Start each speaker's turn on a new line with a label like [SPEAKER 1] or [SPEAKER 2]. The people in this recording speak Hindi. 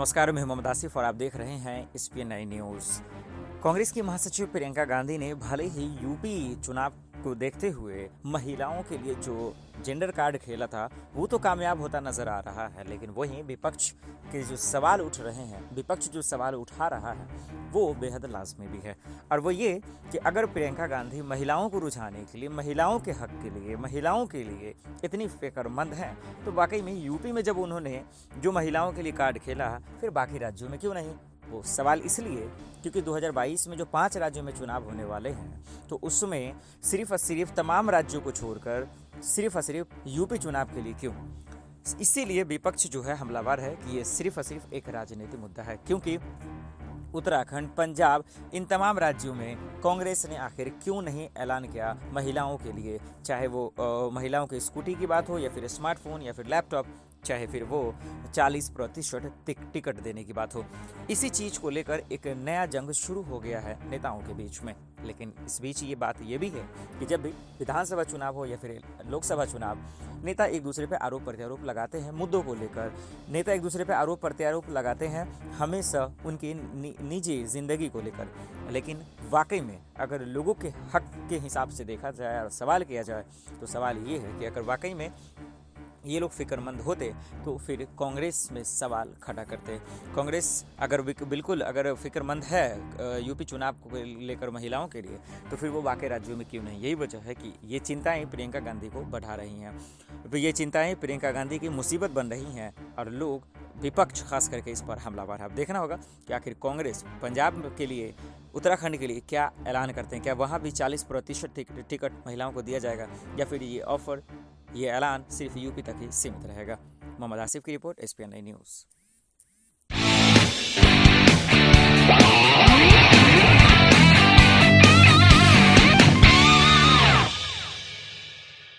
[SPEAKER 1] नमस्कार, मैं मोहम्मद आसिफ और आप देख रहे हैं SPN9 न्यूज़। कांग्रेस की महासचिव प्रियंका गांधी ने भले ही यूपी चुनाव को देखते हुए महिलाओं के लिए जो जेंडर कार्ड खेला था वो तो कामयाब होता नजर आ रहा है, लेकिन वहीं विपक्ष के जो सवाल उठ रहे हैं, विपक्ष जो सवाल उठा रहा है वो बेहद लाजमी भी है। और वो ये कि अगर प्रियंका गांधी महिलाओं को रुझाने के लिए, महिलाओं के हक के लिए, महिलाओं के लिए इतनी फिक्रमंद हैं, तो वाकई में यूपी में जब उन्होंने जो महिलाओं के लिए कार्ड खेला, फिर बाकी राज्यों में क्यों नहीं? वो सवाल इसलिए क्योंकि 2022 में जो 5 राज्यों में चुनाव होने वाले हैं, तो उसमें सिर्फ और सिर्फ तमाम राज्यों को छोड़कर सिर्फ और सिर्फ यूपी चुनाव के लिए क्यों? इसीलिए विपक्ष जो है हमलावर है कि ये सिर्फ और सिर्फ एक राजनीतिक मुद्दा है, क्योंकि उत्तराखंड, पंजाब, इन तमाम राज्यों में कांग्रेस ने आखिर क्यों नहीं ऐलान किया महिलाओं के लिए, चाहे वो महिलाओं की स्कूटी की बात हो या फिर स्मार्टफोन या फिर लैपटॉप, चाहे फिर वो 40% टिकट देने की बात हो। इसी चीज़ को लेकर एक नया जंग शुरू हो गया है नेताओं के बीच में। लेकिन इस बीच ये बात ये भी है कि जब भी विधानसभा चुनाव हो या फिर लोकसभा चुनाव, नेता एक दूसरे पे आरोप प्रत्यारोप लगाते हैं मुद्दों को लेकर। नेता एक दूसरे पे आरोप प्रत्यारोप लगाते हैं हमेशा उनकी निजी जिंदगी को लेकर। लेकिन वाकई में अगर लोगों के हक के हिसाब से देखा जाए और सवाल किया जाए, तो सवाल ये है कि अगर वाकई में ये लोग फिक्रमंद होते तो फिर कांग्रेस में सवाल खड़ा करते। कांग्रेस अगर बिल्कुल अगर फिक्रमंद है यूपी चुनाव को लेकर महिलाओं के लिए, तो फिर वो बाकी राज्यों में क्यों नहीं? यही वजह है कि ये चिंताएं प्रियंका गांधी को बढ़ा रही हैं। ये चिंताएं प्रियंका गांधी की मुसीबत बन रही हैं और लोग, विपक्ष खास करके इस पर हमलावर है। अब देखना होगा कि आखिर कांग्रेस पंजाब के लिए, उत्तराखंड के लिए क्या ऐलान करते हैं। क्या वहाँ भी 40% टिकट महिलाओं को दिया जाएगा, या फिर ये ऐलान सिर्फ यूपी तक ही सीमित रहेगा? मोहम्मद आसिफ की रिपोर्ट, SPN9 न्यूज़।